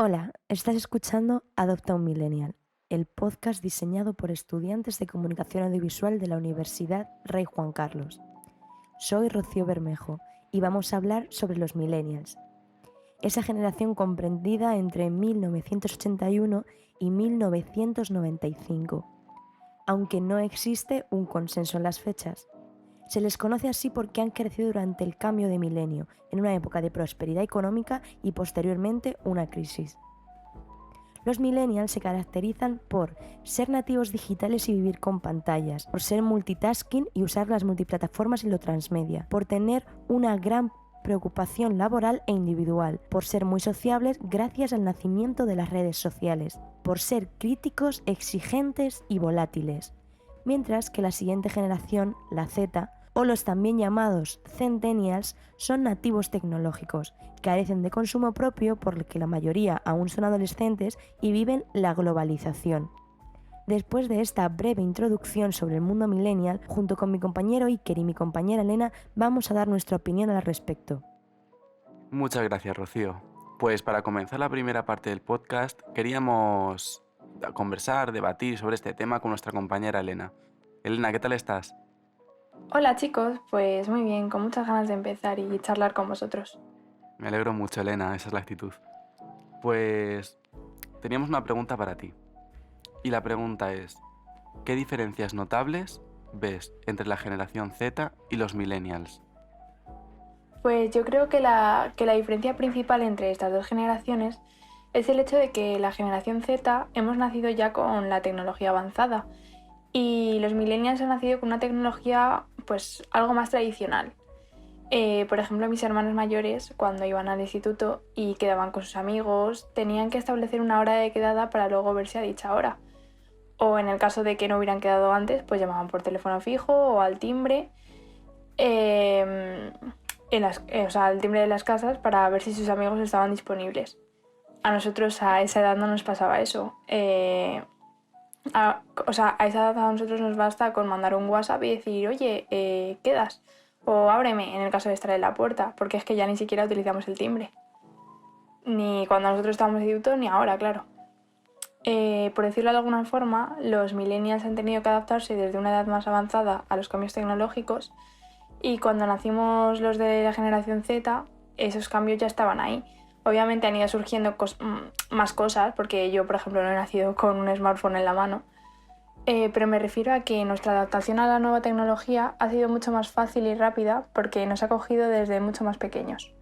Hola, estás escuchando Adopta un Millennial, el podcast diseñado por estudiantes de comunicación audiovisual de la Universidad Rey Juan Carlos. Soy Rocío Bermejo y vamos a hablar sobre los millennials, esa generación comprendida entre 1981 y 1995, aunque no existe un consenso en las fechas. Se les conoce así porque han crecido durante el cambio de milenio, en una época de prosperidad económica y posteriormente una crisis. Los millennials se caracterizan por ser nativos digitales y vivir con pantallas, por ser multitasking y usar las multiplataformas y lo transmedia, por tener una gran preocupación laboral e individual, por ser muy sociables gracias al nacimiento de las redes sociales, por ser críticos, exigentes y volátiles. Mientras que la siguiente generación, la Z, o los también llamados Centennials, son nativos tecnológicos, carecen de consumo propio porque la mayoría aún son adolescentes y viven la globalización. Después de esta breve introducción sobre el mundo millennial, junto con mi compañero Iker y mi compañera Elena, vamos a dar nuestra opinión al respecto. Muchas gracias, Rocío. Pues para comenzar la primera parte del podcast, queríamos conversar, debatir sobre este tema con nuestra compañera Elena. Elena, ¿qué tal estás? Hola chicos, pues muy bien, con muchas ganas de empezar y charlar con vosotros. Me alegro mucho, Elena, esa es la actitud. Pues teníamos una pregunta para ti. Y la pregunta es, ¿qué diferencias notables ves entre la generación Z y los millennials? Pues yo creo que la diferencia principal entre estas dos generaciones es el hecho de que la generación Z hemos nacido ya con la tecnología avanzada y los millennials han nacido con una tecnología pues algo más tradicional. Por ejemplo, mis hermanos mayores, cuando iban al instituto y quedaban con sus amigos, tenían que establecer una hora de quedada para luego verse a dicha hora. O en el caso de que no hubieran quedado antes, pues llamaban por teléfono fijo o al timbre, al timbre de las casas para ver si sus amigos estaban disponibles. A nosotros a esa edad no nos pasaba eso. A esa edad a nosotros nos basta con mandar un WhatsApp y decir, oye, ¿quedas? O ábreme en el caso de estar en la puerta, porque es que ya ni siquiera utilizamos el timbre. Ni cuando nosotros estábamos en instituto, ni ahora, claro. Por decirlo de alguna forma, los millennials han tenido que adaptarse desde una edad más avanzada a los cambios tecnológicos y cuando nacimos los de la generación Z, esos cambios ya estaban ahí. Obviamente han ido surgiendo más cosas, porque yo, por ejemplo, no he nacido con un smartphone en la mano, pero me refiero a que nuestra adaptación a la nueva tecnología ha sido mucho más fácil y rápida porque nos ha cogido desde mucho más pequeños.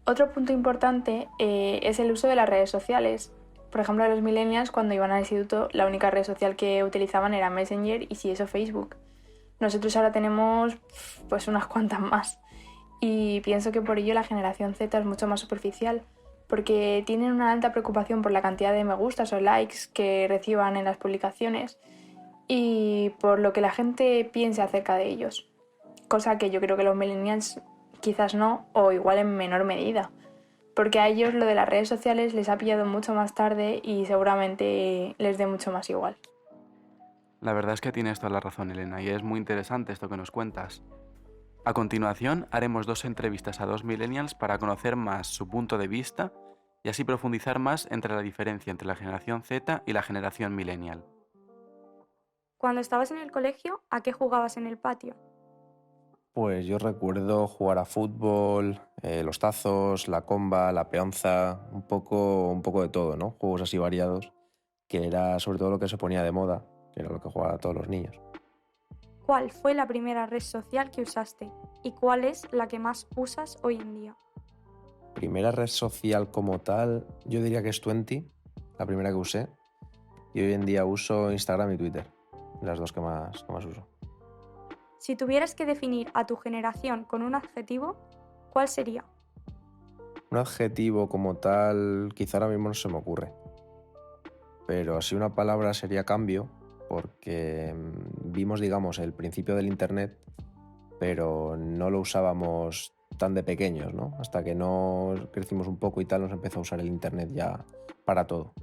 Otro punto importante es el uso de las redes sociales. Por ejemplo, los millennials cuando iban al instituto la única red social que utilizaban era Messenger y si eso Facebook. Nosotros ahora tenemos pues unas cuantas más y pienso que por ello la generación Z es mucho más superficial porque tienen una alta preocupación por la cantidad de me gustas o likes que reciban en las publicaciones y por lo que la gente piense acerca de ellos, cosa que yo creo que los millennials quizás no o igual en menor medida, porque a ellos lo de las redes sociales les ha pillado mucho más tarde y seguramente les dé mucho más igual. La verdad es que tienes toda la razón, Elena, y es muy interesante esto que nos cuentas. A continuación, haremos dos entrevistas a dos millennials para conocer más su punto de vista y así profundizar más entre la diferencia entre la generación Z y la generación millennial. Cuando estabas en el colegio, ¿a qué jugabas en el patio? Pues yo recuerdo jugar a fútbol, los tazos, la comba, la peonza, un poco de todo, ¿no? Juegos así variados, que era sobre todo lo que se ponía de moda, que era lo que jugaban todos los niños. ¿Cuál fue la primera red social que usaste? ¿Y cuál es la que más usas hoy en día? Primera red social como tal, yo diría que es Twenty, la primera que usé, y hoy en día uso Instagram y Twitter, las dos que más uso. Si tuvieras que definir a tu generación con un adjetivo, ¿cuál sería? Un adjetivo como tal, quizá ahora mismo no se me ocurre, pero así una palabra sería cambio, porque vimos, digamos, el principio del Internet, pero no lo usábamos tan de pequeños, ¿no? Hasta que no crecimos un poco y tal, nos empezó a usar el Internet ya para todo.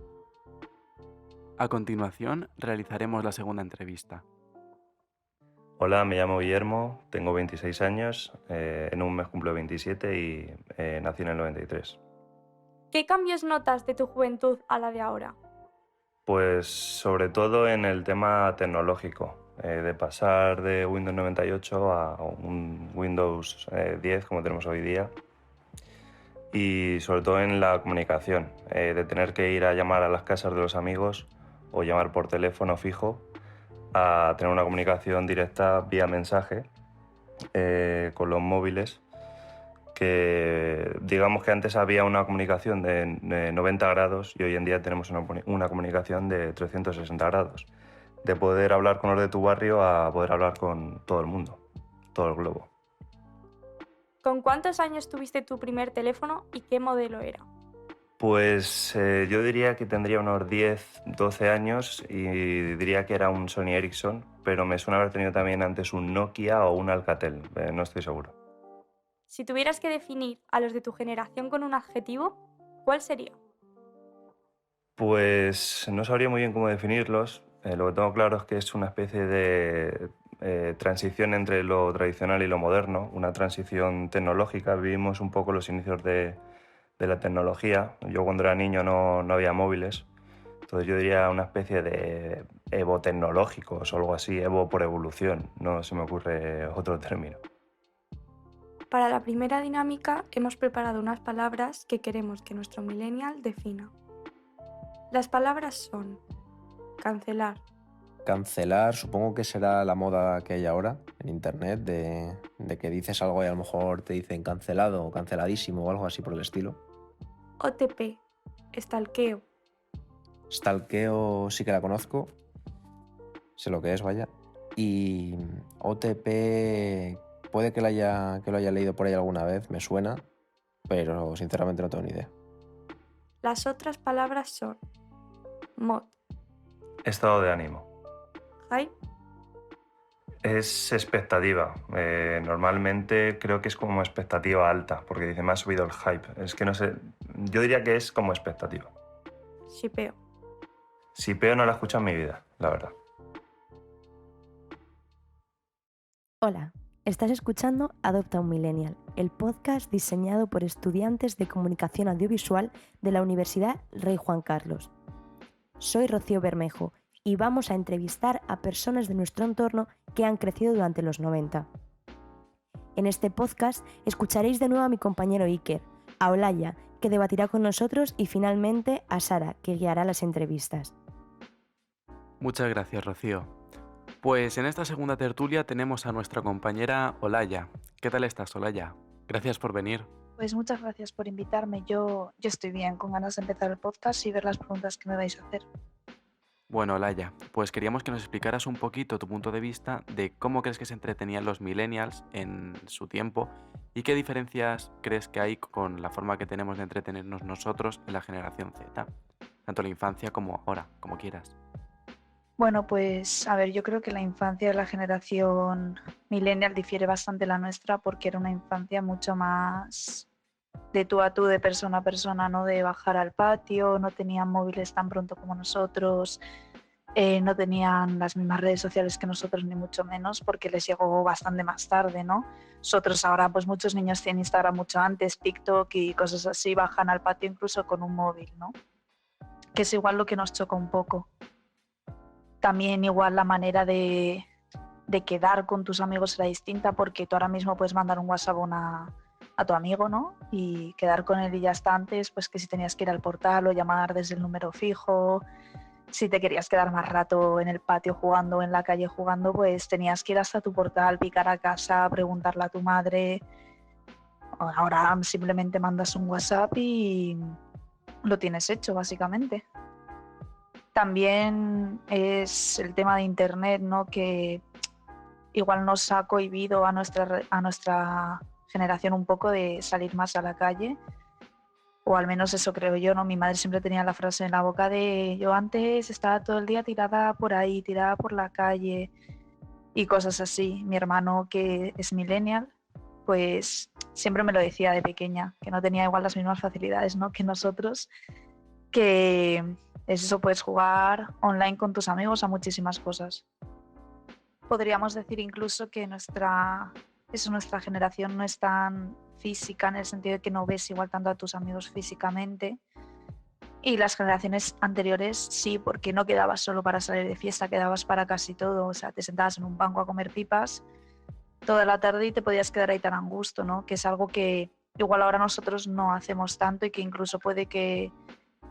A continuación, realizaremos la segunda entrevista. Hola, me llamo Guillermo, tengo 26 años, en un mes cumplo 27 y nací en el 93. ¿Qué cambios notas de tu juventud a la de ahora? Pues sobre todo en el tema tecnológico, de pasar de Windows 98 a un Windows 10 como tenemos hoy día, y sobre todo en la comunicación, de tener que ir a llamar a las casas de los amigos o llamar por teléfono fijo a tener una comunicación directa vía mensaje con los móviles, que digamos que antes había una comunicación de 90 grados y hoy en día tenemos una comunicación de 360 grados, de poder hablar con los de tu barrio a poder hablar con todo el mundo, todo el globo. ¿Con cuántos años tuviste tu primer teléfono y qué modelo era? Pues yo diría que tendría unos 10, 12 años y diría que era un Sony Ericsson, pero me suena haber tenido también antes un Nokia o un Alcatel, no estoy seguro. Si tuvieras que definir a los de tu generación con un adjetivo, ¿cuál sería? Pues no sabría muy bien cómo definirlos. Lo que tengo claro es que es una especie de transición entre lo tradicional y lo moderno, una transición tecnológica. Vivimos un poco los inicios de la tecnología. Yo cuando era niño no había móviles, entonces yo diría una especie de evo tecnológicos o algo así, evo por evolución. No se me ocurre otro término. Para la primera dinámica hemos preparado unas palabras que queremos que nuestro millennial defina. Las palabras son cancelar, Cancelar, supongo que será la moda que hay ahora en internet, de que dices algo y a lo mejor te dicen cancelado o canceladísimo o algo así por el estilo. OTP, stalkeo, Stalkeo sí que la conozco, sé lo que es, vaya. Y OTP puede que lo haya leído por ahí alguna vez, me suena, pero sinceramente no tengo ni idea. Las otras palabras son mod, Estado de ánimo. hype, Es expectativa. Normalmente creo que es como expectativa alta, porque dice, me ha subido el hype. Es que no sé, yo diría que es como expectativa. shipeo. Sipeo no la escucho en mi vida, la verdad. Hola, estás escuchando Adopta un Millennial, el podcast diseñado por estudiantes de comunicación audiovisual de la Universidad Rey Juan Carlos. Soy Rocío Bermejo y vamos a entrevistar a personas de nuestro entorno que han crecido durante los 90. En este podcast escucharéis de nuevo a mi compañero Iker, a Olaya, que debatirá con nosotros, y finalmente a Sara, que guiará las entrevistas. Muchas gracias, Rocío. Pues en esta segunda tertulia tenemos a nuestra compañera Olaya. ¿Qué tal estás, Olaya? Gracias por venir. Pues muchas gracias por invitarme. Yo estoy bien, con ganas de empezar el podcast y ver las preguntas que me vais a hacer. Bueno, Olaya, pues queríamos que nos explicaras un poquito tu punto de vista de cómo crees que se entretenían los millennials en su tiempo y qué diferencias crees que hay con la forma que tenemos de entretenernos nosotros en la generación Z, tanto en la infancia como ahora, como quieras. Bueno, pues a ver, yo creo que la infancia de la generación millennial difiere bastante de la nuestra porque era una infancia mucho más de tú a tú, de persona a persona, no de bajar al patio, no tenían móviles tan pronto como nosotros, no tenían las mismas redes sociales que nosotros, ni mucho menos, porque les llegó bastante más tarde, ¿no? Nosotros ahora, pues muchos niños tienen Instagram mucho antes, TikTok y cosas así, bajan al patio incluso con un móvil, ¿no? Que es igual lo que nos choca un poco. También igual la manera de quedar con tus amigos era distinta, porque tú ahora mismo puedes mandar un WhatsApp a tu amigo, ¿no? Y quedar con él, y ya está. Antes, pues que si tenías que ir al portal o llamar desde el número fijo, si te querías quedar más rato en el patio jugando o en la calle jugando, pues tenías que ir hasta tu portal, picar a casa, preguntarle a tu madre. Ahora simplemente mandas un WhatsApp y lo tienes hecho, básicamente. También es el tema de internet, ¿no? Que igual nos ha cohibido a nuestra generación un poco de salir más a la calle, o al menos eso creo yo, ¿no? Mi madre siempre tenía la frase en la boca de: yo antes estaba todo el día tirada por ahí, tirada por la calle y cosas así. Mi hermano, que es millennial, pues siempre me lo decía de pequeña, que no tenía igual las mismas facilidades, ¿no?, que nosotros, que es eso, puedes jugar online con tus amigos a muchísimas cosas. Podríamos decir incluso que nuestra generación no es tan física, en el sentido de que no ves igual tanto a tus amigos físicamente, Y las generaciones anteriores sí, porque no quedabas solo para salir de fiesta, quedabas para casi todo. O sea, te sentabas en un banco a comer pipas toda la tarde y te podías quedar ahí tan a gusto, ¿no? Que es algo que igual ahora nosotros no hacemos tanto y que incluso puede que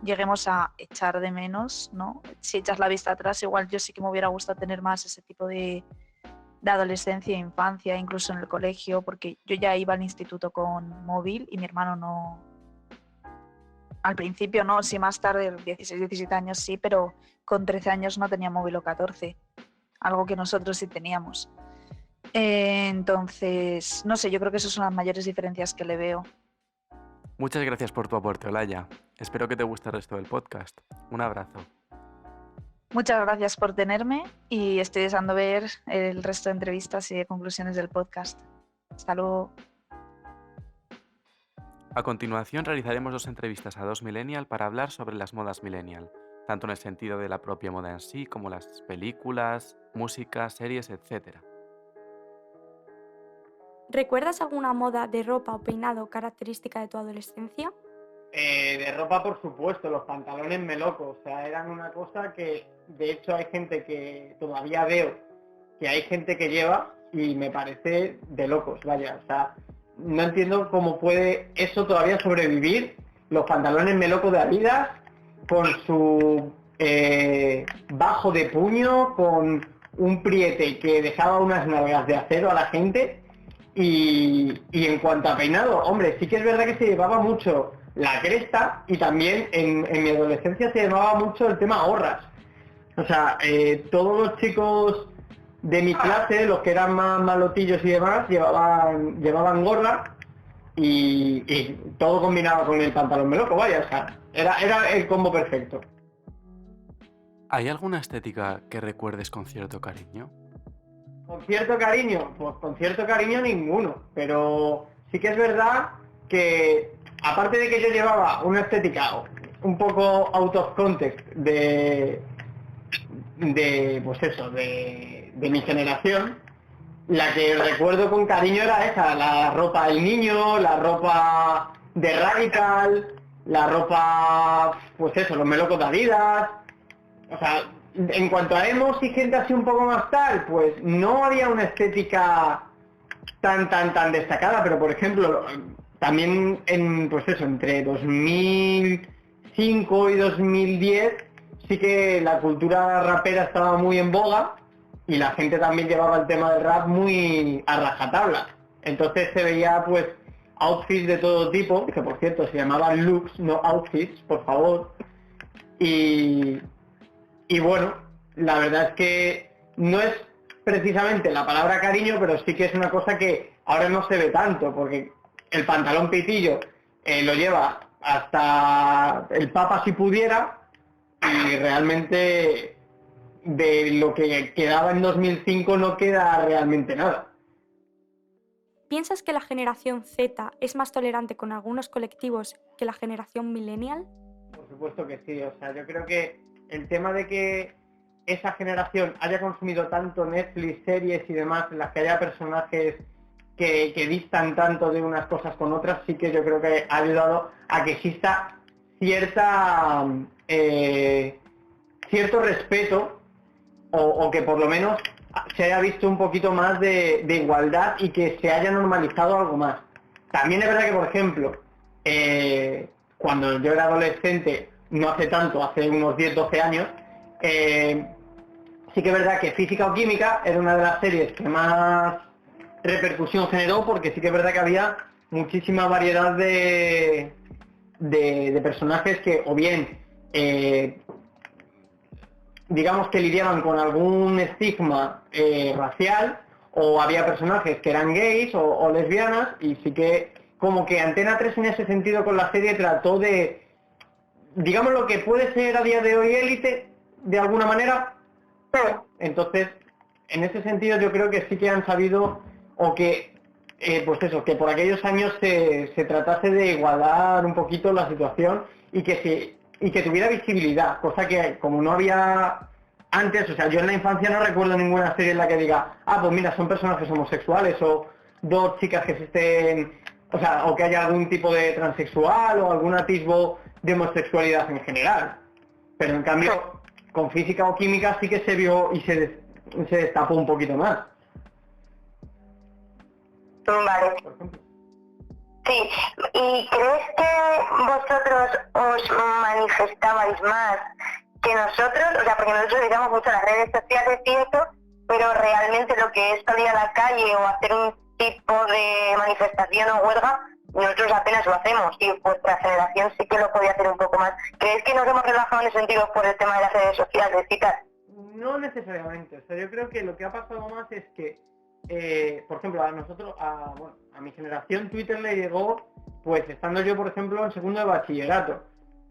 lleguemos a echar de menos, ¿no? Si echas la vista atrás, igual yo sí que me hubiera gustado tener más ese tipo de adolescencia e infancia, incluso en el colegio, porque yo ya iba al instituto con móvil y mi hermano no. Al principio no, sí más tarde, 16, 17 años sí, pero con 13 años no tenía móvil o 14, algo que nosotros sí teníamos. Entonces, no sé, yo creo que esas son las mayores diferencias que le veo. Muchas gracias por tu aporte, Olaya. Espero que te guste el resto del podcast. Un abrazo. Muchas gracias por tenerme y estoy deseando ver el resto de entrevistas y de conclusiones del podcast. Hasta luego. A continuación realizaremos 2 entrevistas a 2 millennials para hablar sobre las modas millennial, tanto en el sentido de la propia moda en sí, como las películas, música, series, etc. ¿Recuerdas alguna moda de ropa o peinado característica de tu adolescencia? De ropa, por supuesto, los pantalones melocos, o sea, eran una cosa que, de hecho, hay gente que todavía veo que hay gente que lleva y me parece de locos, vaya, o sea, no entiendo cómo puede eso todavía sobrevivir, los pantalones melocos de Adidas, con su bajo de puño, con un priete que dejaba unas nalgas de acero a la gente, y en cuanto a peinado, hombre, sí que es verdad que se llevaba mucho la cresta y también en mi adolescencia se llevaba mucho el tema gorras. O sea, todos los chicos de mi clase, los que eran más malotillos y demás, llevaban gorra y todo combinado con el pantalón meloco, vaya, o sea, era el combo perfecto. ¿Hay alguna estética que recuerdes con cierto cariño? Con cierto cariño, pues con cierto cariño ninguno, pero sí que es verdad que, aparte de que yo llevaba una estética un poco out of context de pues eso, de mi generación, la que recuerdo con cariño era esa, la ropa del niño, la ropa de Radical, la ropa, pues eso, los melocos de Adidas, o sea, en cuanto a emos y gente así un poco más tal, pues no había una estética tan destacada, pero por ejemplo, también pues eso, entre 2005 y 2010 sí que la cultura rapera estaba muy en boga y la gente también llevaba el tema del rap muy a rajatabla. Entonces se veía pues outfits de todo tipo, que por cierto se llamaban looks, no outfits, por favor. Y bueno, la verdad es que no es precisamente la palabra cariño, pero sí que es una cosa que ahora no se ve tanto, porque el pantalón pitillo lo lleva hasta el Papa si pudiera, y realmente de lo que quedaba en 2005 no queda realmente nada. ¿Piensas que la generación Z es más tolerante con algunos colectivos que la generación millennial? Por supuesto que sí, o sea, yo creo que el tema de que esa generación haya consumido tanto Netflix, series y demás, en las que haya personajes que distan tanto de unas cosas con otras, sí que yo creo que ha ayudado a que exista cierto respeto o que por lo menos se haya visto un poquito más de igualdad y que se haya normalizado algo más. También es verdad que, por ejemplo, cuando yo era adolescente, no hace tanto, hace unos 10-12 años, sí que es verdad que Física o Química era una de las series que más repercusión generó, porque sí que es verdad que había muchísima variedad de personajes que o bien digamos que lidiaban con algún estigma racial, o había personajes que eran gays o lesbianas, y sí que como que Antena 3 en ese sentido con la serie trató de, digamos, lo que puede ser a día de hoy Élite, de alguna manera. Entonces, en ese sentido yo creo que sí que han sabido, o que, pues eso, que por aquellos años se tratase de igualar un poquito la situación y que tuviera visibilidad, cosa que como no había antes, o sea, yo en la infancia no recuerdo ninguna serie en la que diga, pues mira, son personajes homosexuales o dos chicas que se estén O sea, o que haya algún tipo de transexual o algún atisbo de homosexualidad en general. Pero en cambio, con física o química sí que se vio y se destapó un poquito más. Vale. Por ejemplo. Sí, ¿y crees que vosotros os manifestabais más que nosotros? O sea, porque nosotros utilizamos mucho las redes sociales y eso, pero realmente lo que es salir a la calle o hacer un tipo de manifestación o huelga, nosotros apenas lo hacemos y vuestra generación sí que lo podía hacer un poco más. ¿Crees que nos hemos relajado en ese sentido por el tema de las redes sociales y tal? No necesariamente, o sea, yo creo que lo que ha pasado más es que, por ejemplo, a nosotros, a mi generación Twitter le llegó, pues estando yo, por ejemplo, en segundo de bachillerato.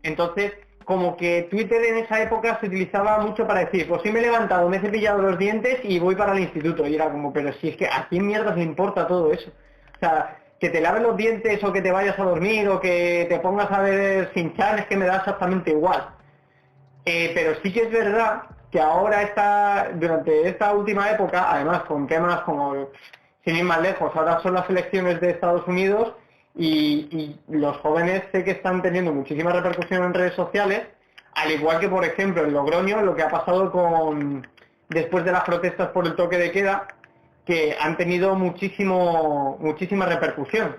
Entonces, como que Twitter en esa época se utilizaba mucho para decir, pues sí me he levantado, me he cepillado los dientes y voy para el instituto. Y era como, pero si es que a quién mierdas le importa todo eso. O sea, que te laves los dientes o que te vayas a dormir o que te pongas a ver Shin-Chan es que me da exactamente igual. Pero sí que es verdad que ahora durante esta última época, además con temas como, sin ir más lejos, ahora son las elecciones de Estados Unidos y los jóvenes sé que están teniendo muchísima repercusión en redes sociales, al igual que por ejemplo en Logroño lo que ha pasado después de las protestas por el toque de queda, que han tenido muchísima repercusión,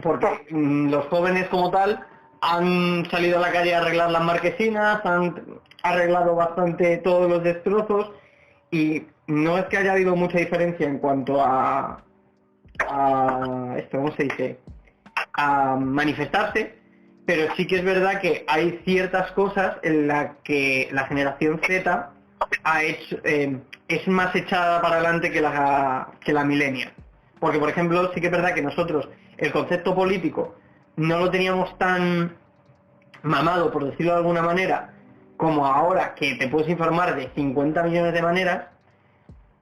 porque los jóvenes como tal han salido a la calle a arreglar las marquesinas, han arreglado bastante todos los destrozos y no es que haya habido mucha diferencia en cuanto a esto, ¿cómo se dice? A manifestarse, pero sí que es verdad que hay ciertas cosas en las que la generación Z es más echada para adelante que la millennial. Porque, por ejemplo, sí que es verdad que nosotros el concepto político no lo teníamos tan mamado, por decirlo de alguna manera, como ahora que te puedes informar de 50 millones de maneras,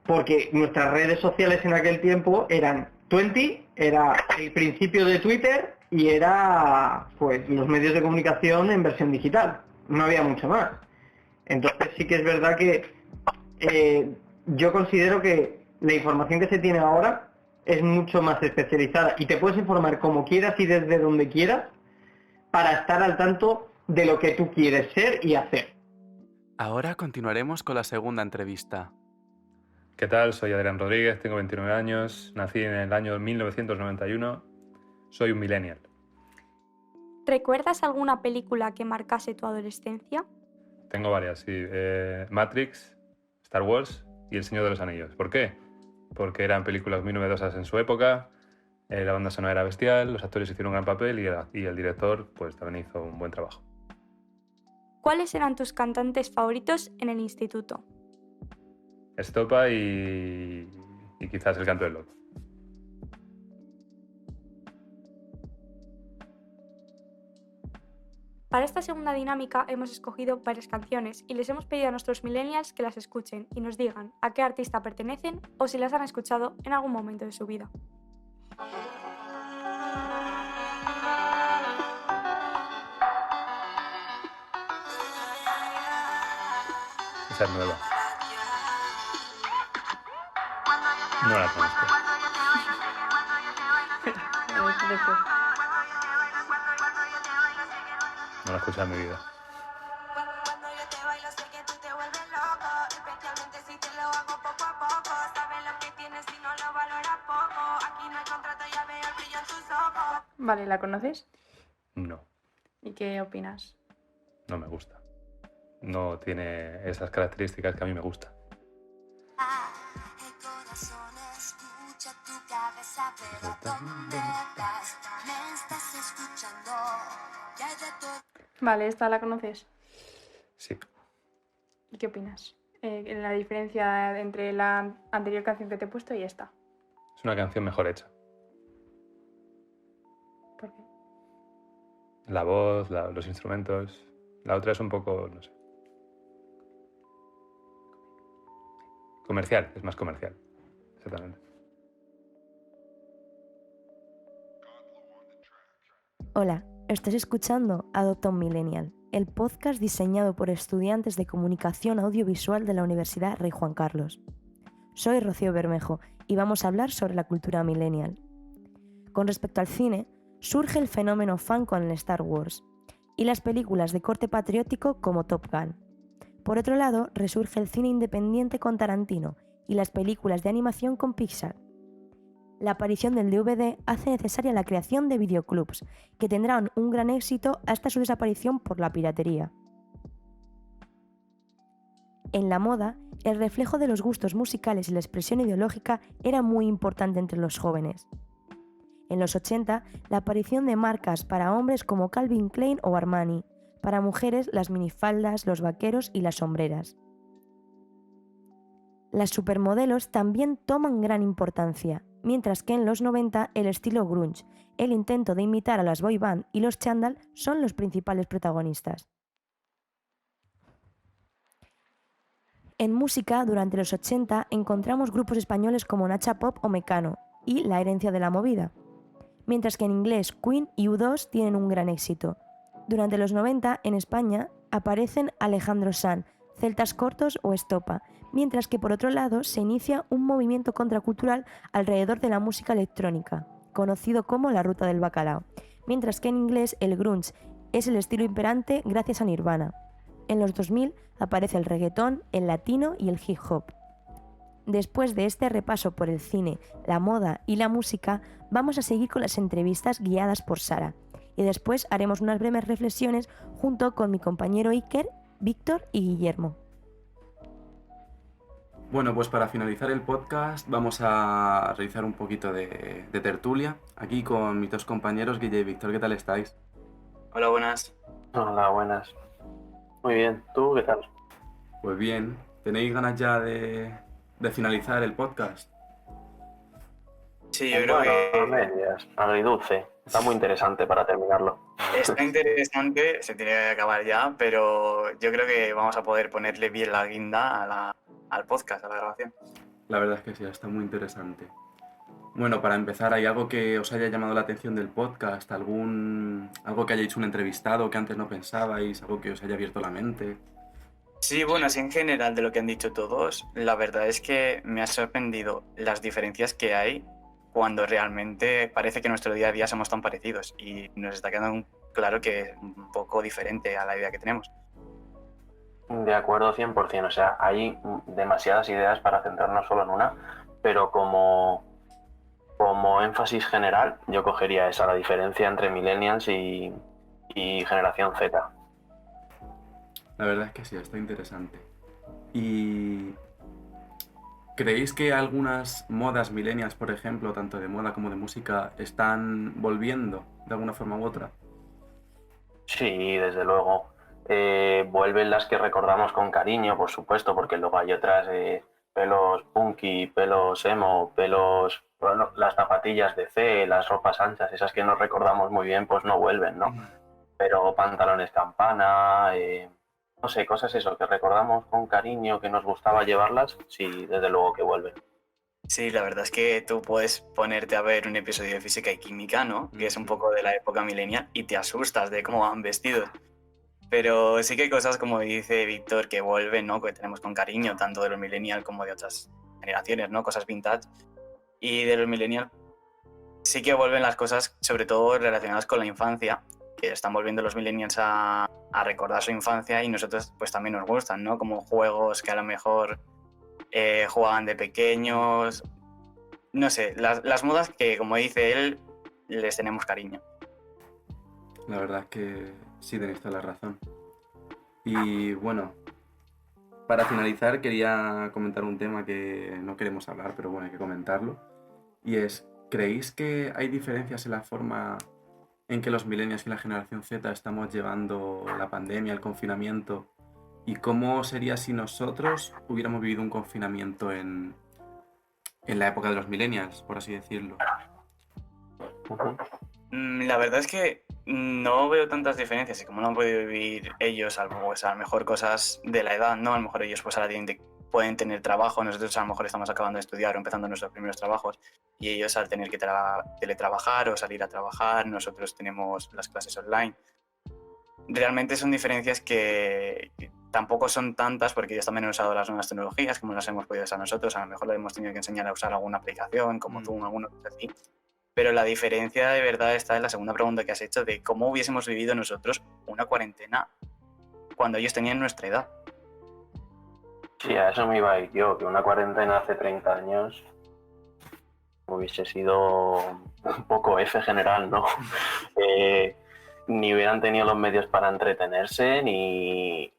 porque nuestras redes sociales en aquel tiempo eran 20, era el principio de Twitter y era pues los medios de comunicación en versión digital, no había mucho más. Entonces sí que es verdad que yo considero que la información que se tiene ahora es mucho más especializada y te puedes informar como quieras y desde donde quieras para estar al tanto de lo que tú quieres ser y hacer. Ahora continuaremos con la segunda entrevista. ¿Qué tal? Soy Adrián Rodríguez, tengo 29 años, nací en el año 1991, soy un millennial. ¿Recuerdas alguna película que marcase tu adolescencia? Tengo varias, sí. Matrix, Star Wars y El Señor de los Anillos. ¿Por qué? Porque eran películas muy novedosas en su época, la banda sonora era bestial, los actores hicieron un gran papel y el director pues también hizo un buen trabajo. ¿Cuáles eran tus cantantes favoritos en el instituto? Estopa y quizás El Canto del Loco. Para esta segunda dinámica hemos escogido varias canciones y les hemos pedido a nuestros millennials que las escuchen y nos digan a qué artista pertenecen o si las han escuchado en algún momento de su vida. Esa es nueva. No la conozco. No la he escuchado en mi vida. Vale, ¿la conoces? No, ¿Y qué opinas? no me gusta. No tiene esas características que a mí me gustan. Vale, ¿esta la conoces? Sí, ¿Y qué opinas? La diferencia entre la anterior canción que te he puesto y esta. es una canción mejor hecha. ¿Por qué? La voz, los instrumentos. La otra es un poco, no sé. Comercial, es más comercial. Exactamente. Hola, estás escuchando Adopta un Millennial, el podcast diseñado por estudiantes de comunicación audiovisual de la Universidad Rey Juan Carlos. Soy Rocío Bermejo y vamos a hablar sobre la cultura millennial. Con respecto al cine, surge el fenómeno fan con el Star Wars y las películas de corte patriótico como Top Gun. Por otro lado, resurge el cine independiente con Tarantino y las películas de animación con Pixar. La aparición del DVD hace necesaria la creación de videoclubs, que tendrán un gran éxito hasta su desaparición por la piratería. En la moda, el reflejo de los gustos musicales y la expresión ideológica era muy importante entre los jóvenes. En los 80, la aparición de marcas para hombres como Calvin Klein o Armani, para mujeres las minifaldas, los vaqueros y las sombreras. Las supermodelos también toman gran importancia, mientras que en los 90 el estilo grunge, el intento de imitar a las boy band y los chándal son los principales protagonistas. En música, durante los 80 encontramos grupos españoles como Nacha Pop o Mecano y La Herencia de la Movida, mientras que en inglés Queen y U2 tienen un gran éxito. Durante los 90 en España aparecen Alejandro Sanz, Celtas Cortos o Estopa, mientras que por otro lado se inicia un movimiento contracultural alrededor de la música electrónica, conocido como la Ruta del Bacalao, mientras que en inglés el grunge es el estilo imperante gracias a Nirvana. En los 2000 aparece el reggaetón, el latino y el hip hop. Después de este repaso por el cine, la moda y la música, vamos a seguir con las entrevistas guiadas por Sara, y después haremos unas breves reflexiones junto con mi compañero Iker, Víctor y Guillermo. Bueno, pues para finalizar el podcast vamos a realizar un poquito de tertulia, aquí con mis dos compañeros, Guille y Víctor. ¿Qué tal estáis? Hola, buenas. Hola, buenas. Muy bien, ¿tú qué tal? Pues bien, ¿tenéis ganas ya de finalizar el podcast? Sí, yo creo que medias, agridulce. Está muy interesante para terminarlo. está interesante, se tiene que acabar ya, pero yo creo que vamos a poder ponerle bien la guinda al podcast, a la grabación. La verdad es que sí, está muy interesante. Bueno, para empezar, ¿hay algo que os haya llamado la atención del podcast? ¿Algo que haya hecho un entrevistado que antes no pensabais? ¿Algo que os haya abierto la mente? Sí, bueno, así en general de lo que han dicho todos, la verdad es que me ha sorprendido las diferencias que hay cuando realmente parece que en nuestro día a día somos tan parecidos y nos está quedando claro que es un poco diferente a la idea que tenemos. De acuerdo, 100%. O sea, hay demasiadas ideas para centrarnos solo en una, pero como énfasis general, yo cogería esa, la diferencia entre millennials y generación Z. La verdad es que sí, está interesante. ¿Y creéis que algunas modas millennials, por ejemplo, tanto de moda como de música, están volviendo de alguna forma u otra? Sí, desde luego. Vuelven las que recordamos con cariño, por supuesto, porque luego hay otras pelos punky, pelos emo, bueno, las zapatillas de C, las ropas anchas, esas que nos recordamos muy bien, pues no vuelven, ¿no? Pero pantalones campana, no sé, cosas eso, que recordamos con cariño, que nos gustaba llevarlas, sí, desde luego que vuelven. Sí, la verdad es que tú puedes ponerte a ver un episodio de Física y Química, ¿no? Que es un poco de la época millennial y te asustas de cómo van vestidos. Pero sí que hay cosas, como dice Víctor, que vuelven, ¿no? Que tenemos con cariño, tanto de los millennials como de otras generaciones, ¿no? Cosas vintage. Y de los millennials sí que vuelven las cosas, sobre todo relacionadas con la infancia, que están volviendo los millennials a recordar su infancia y nosotros pues también nos gustan, ¿no? Como juegos que a lo mejor jugaban de pequeños. No sé, las modas que, como dice él, les tenemos cariño. La verdad es que sí tenéis toda la razón. Y bueno, para finalizar quería comentar un tema que no queremos hablar, pero bueno, hay que comentarlo. Y es, ¿creéis que hay diferencias en la forma en que los millennials y la generación Z estamos llevando la pandemia, el confinamiento? ¿Y cómo sería si nosotros hubiéramos vivido un confinamiento en la época de los millennials, por así decirlo? La verdad es que no veo tantas diferencias y como no han podido vivir ellos, pues a lo mejor cosas de la edad, ¿no? A lo mejor ellos pues ahora pueden tener trabajo, nosotros a lo mejor estamos acabando de estudiar o empezando nuestros primeros trabajos y ellos al tener que teletrabajar o salir a trabajar, nosotros tenemos las clases online. Realmente son diferencias que tampoco son tantas porque ellos también han usado las nuevas tecnologías como las hemos podido usar nosotros, a lo mejor les hemos tenido que enseñar a usar alguna aplicación como Zoom, alguna cosa así. Pero la diferencia de verdad está en la segunda pregunta que has hecho de cómo hubiésemos vivido nosotros una cuarentena cuando ellos tenían nuestra edad. Sí, a eso me iba a ir yo, que una cuarentena hace 30 años hubiese sido un poco F general, ¿no? Ni hubieran tenido los medios para entretenerse, ni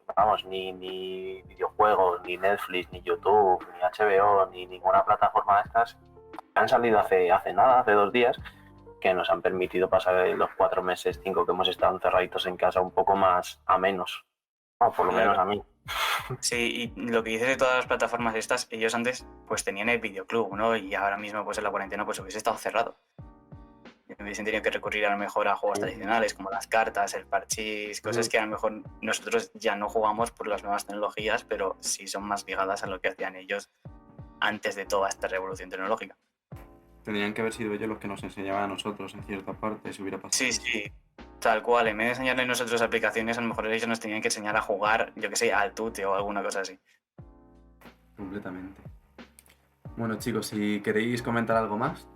videojuegos, ni Netflix, ni YouTube, ni HBO, ni ninguna plataforma de estas. Han salido hace nada, hace 2 días, que nos han permitido pasar los 4 meses, 5 que hemos estado encerraditos en casa un poco más a menos. O por lo menos a mí. Sí, y lo que dices de todas las plataformas estas, ellos antes pues tenían el videoclub, ¿no? Y ahora mismo pues en la cuarentena pues hubiese estado cerrado. Hubiesen tenido que recurrir a lo mejor a juegos tradicionales como las cartas, el parchís, cosas que a lo mejor nosotros ya no jugamos por las nuevas tecnologías, pero sí son más ligadas a lo que hacían ellos antes de toda esta revolución tecnológica. Tendrían que haber sido ellos los que nos enseñaban a nosotros en cierta parte, si hubiera pasado. Sí, tal cual. En vez de enseñarles nosotros aplicaciones, a lo mejor ellos nos tenían que enseñar a jugar, yo que sé, al tute o alguna cosa así. Completamente. Bueno, chicos, si queréis comentar algo más,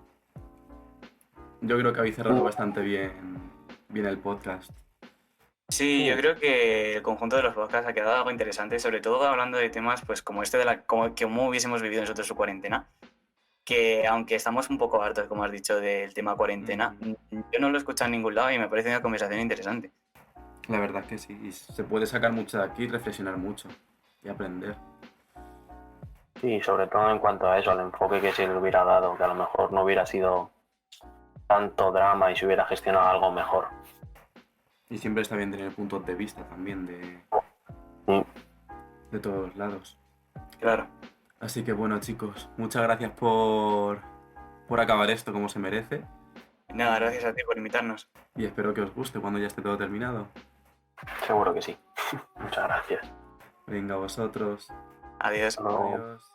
yo creo que habéis cerrado bastante bien el podcast. Sí, yo creo que el conjunto de los podcasts ha quedado algo interesante, sobre todo hablando de temas pues como este de cómo hubiésemos vivido nosotros su cuarentena, que aunque estamos un poco hartos, como has dicho, del tema cuarentena, yo no lo he escuchado en ningún lado y me parece una conversación interesante. La verdad que sí, y se puede sacar mucho de aquí, reflexionar mucho y aprender. Sí, sobre todo en cuanto a eso, al enfoque que se le hubiera dado, que a lo mejor no hubiera sido tanto drama y se hubiera gestionado algo mejor. Y siempre está bien tener puntos de vista también de todos lados. Claro. Así que bueno, chicos, muchas gracias por acabar esto como se merece. Nada, gracias a ti por invitarnos. Y espero que os guste cuando ya esté todo terminado. Seguro que sí. Muchas gracias. Venga, vosotros. Adiós. Hasta luego. Adiós.